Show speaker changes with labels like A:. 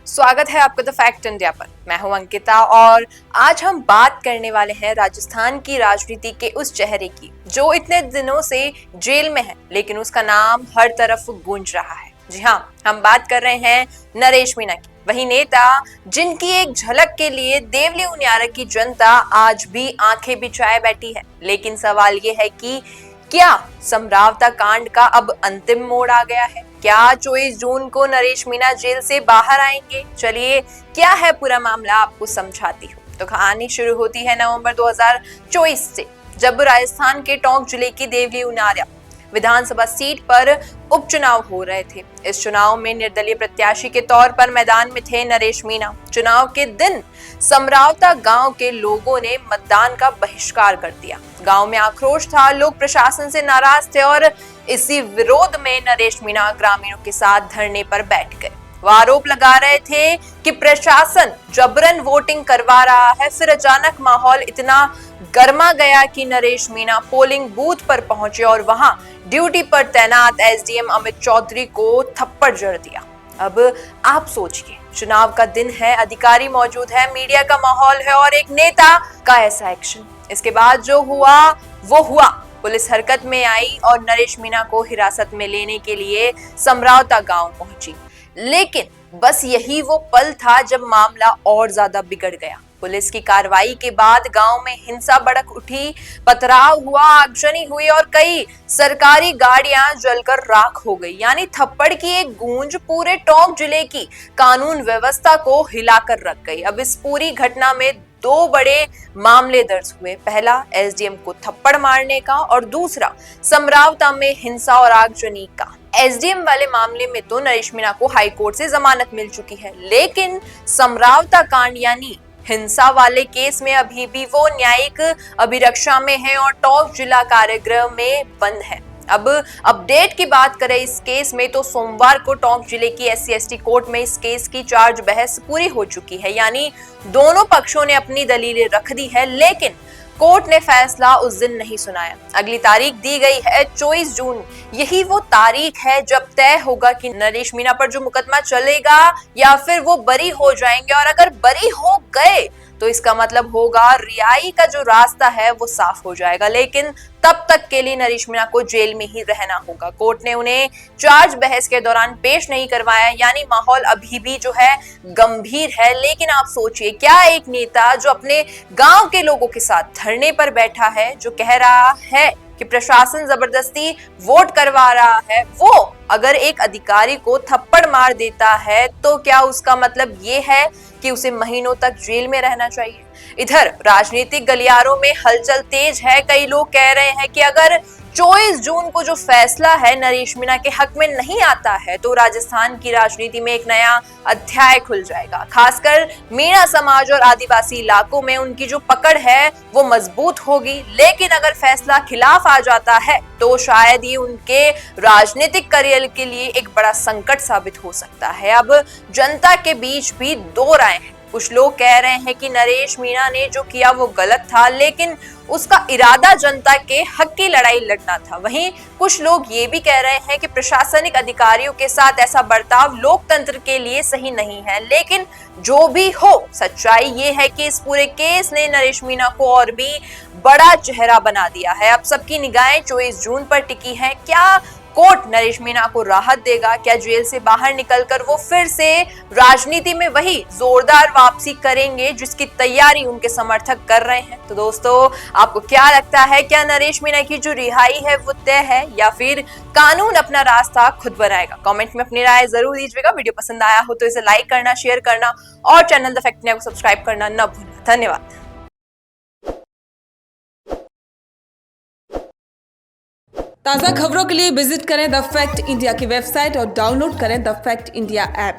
A: स्वागत है आपका द फैक्ट इंडिया पर। मैं हूं अंकिता और आज हम बात करने वाले हैं राजस्थान की राजनीति के उस चेहरे की जो इतने दिनों से जेल में है, लेकिन उसका नाम हर तरफ गूंज रहा है। जी हाँ, हम बात कर रहे हैं नरेश मीणा की, वही नेता जिनकी एक झलक के लिए देवली उनियारा की जनता आज भी आंखें बिछाए बैठी है। लेकिन सवाल ये है कि क्या समरावता कांड का अब अंतिम मोड़ आ गया है? क्या 24 जून को नरेश मीणा जेल से बाहर आएंगे? चलिए, क्या है पूरा मामला आपको समझाती हूँ। तो कहानी शुरू होती है नवंबर 2024 से, जब राजस्थान के टोंक जिले की देवली उनियारा विधानसभा सीट पर उपचुनाव हो रहे थे। इस चुनाव में निर्दलीय प्रत्याशी के तौर पर मैदान में थे नरेश मीणा। चुनाव के दिन समरावता गांव के लोगों ने मतदान का बहिष्कार कर दिया। गांव में आक्रोश था, लोग प्रशासन से नाराज थे और इसी विरोध में नरेश मीणा ग्रामीणों के साथ धरने पर बैठ गए। वो आरोप लगा रहे थे कि प्रशासन जबरन वोटिंग करवा रहा है। फिर अचानक माहौल इतना गर्मा गया कि नरेश मीणा पोलिंग बूथ पर पहुंचे और वहां ड्यूटी पर तैनात एसडीएम अमित चौधरी को थप्पड़ जड़ दिया। अब आप सोचिए, चुनाव का दिन है, अधिकारी मौजूद है, मीडिया का माहौल है और एक नेता का ऐसा एक्शन। इसके बाद जो हुआ वो हुआ। पुलिस हरकत में आई और नरेश मीणा को हिरासत में लेने के लिए समरावता गांव पहुंची। लेकिन बस यही वो पल था जब मामला और ज्यादा बिगड़ गया। पुलिस की कार्रवाई के बाद गांव में हिंसा भड़क उठी, पथराव हुआ, आगजनी हुई और कई सरकारी गाड़ियां जलकर राख हो गई। यानी थप्पड़ की एक गूंज पूरे टोंक जिले की कानून व्यवस्था को हिलाकर रख गई। अब इस पूरी घटना में दो बड़े मामले दर्ज हुए। पहला एसडीएम को थप्पड़ मारने का और दूसरा समरावता में हिंसा और आगजनी का। एसडीएम वाले मामले में तो नरेश मीणा को हाई कोर्ट से जमानत मिल चुकी है, लेकिन समरावता कांड यानी हिंसा वाले केस में अभी भी वो न्यायिक अभिरक्षा में है और टोंक जिला कारागृह में बंद है। अब अपडेट की बात करें इस केस में तो सोमवार को टोंक जिले की SC/ST कोर्ट में इस केस की चार्ज बहस पूरी हो चुकी है। यानी दोनों पक्षों ने अपनी दलीलें रख दी है, लेकिन कोर्ट ने फैसला उस दिन नहीं सुनाया। अगली तारीख दी गई है 24 जून। यही वो तारीख है जब तय होगा कि नरेश मीणा पर जो मुकदमा चलेगा या फिर वो बरी हो जाएंगे। और अगर बरी हो गए तो इसका मतलब होगा रिहाई का जो रास्ता है वो साफ हो जाएगा, लेकिन तब तक के लिए नरेश मीणा को जेल में ही रहना होगा। कोर्ट ने उन्हें चार्ज बहस के दौरान पेश नहीं करवाया, यानी माहौल अभी भी जो है गंभीर है। लेकिन आप सोचिए, क्या एक नेता जो अपने गांव के लोगों के साथ धरने पर बैठा है, जो कह रहा है कि प्रशासन जबरदस्ती वोट करवा रहा है, वो अगर एक अधिकारी को थप्पड़ मार देता है तो क्या उसका मतलब ये है कि उसे महीनों तक जेल में रहना चाहिए? इधर राजनीतिक गलियारों में हलचल तेज है। कई लोग कह रहे हैं कि अगर 24 जून को जो फैसला है नरेश मीणा के हक में नहीं आता है तो राजस्थान की राजनीति में एक नया अध्याय खुल जाएगा। खासकर मीणा समाज और आदिवासी इलाकों में उनकी जो पकड़ है वो मजबूत होगी। लेकिन अगर फैसला खिलाफ आ जाता है तो शायद ये उनके राजनीतिक करियर के लिए एक बड़ा संकट साबित हो सकता है। अब जनता के बीच भी दो राय हैं। कुछ लोग कह रहे हैं कि नरेश मीणा ने जो किया वो गलत था, लेकिन उसका इरादा जनता के हक की लड़ाई लड़ना था। वहीं कुछ लोग ये भी कह रहे हैं कि प्रशासनिक अधिकारियों के साथ ऐसा बर्ताव लोकतंत्र के लिए सही नहीं है। लेकिन जो भी हो, सच्चाई ये है कि इस पूरे केस ने नरेश मीणा को और भी बड़ा चेहरा बना दिया है। अब सबकी निगाहें 24 जून पर टिकी हैं। क्या कोर्ट नरेश मीणा को राहत देगा? क्या जेल से बाहर निकलकर वो फिर से राजनीति में वही जोरदार वापसी करेंगे जिसकी तैयारी उनके समर्थक कर रहे हैं? तो दोस्तों, आपको क्या लगता है, क्या नरेश मीणा की जो रिहाई है वो तय है या फिर कानून अपना रास्ता खुद बनाएगा? कमेंट में अपनी राय जरूर दीजिएगा। वीडियो पसंद आया हो तो इसे लाइक करना, शेयर करना और चैनल द फैक्ट इंडिया को सब्सक्राइब करना न भूलना। धन्यवाद।
B: ताज़ा खबरों के लिए विजिट करें द फैक्ट इंडिया की वेबसाइट और डाउनलोड करें द फैक्ट इंडिया ऐप।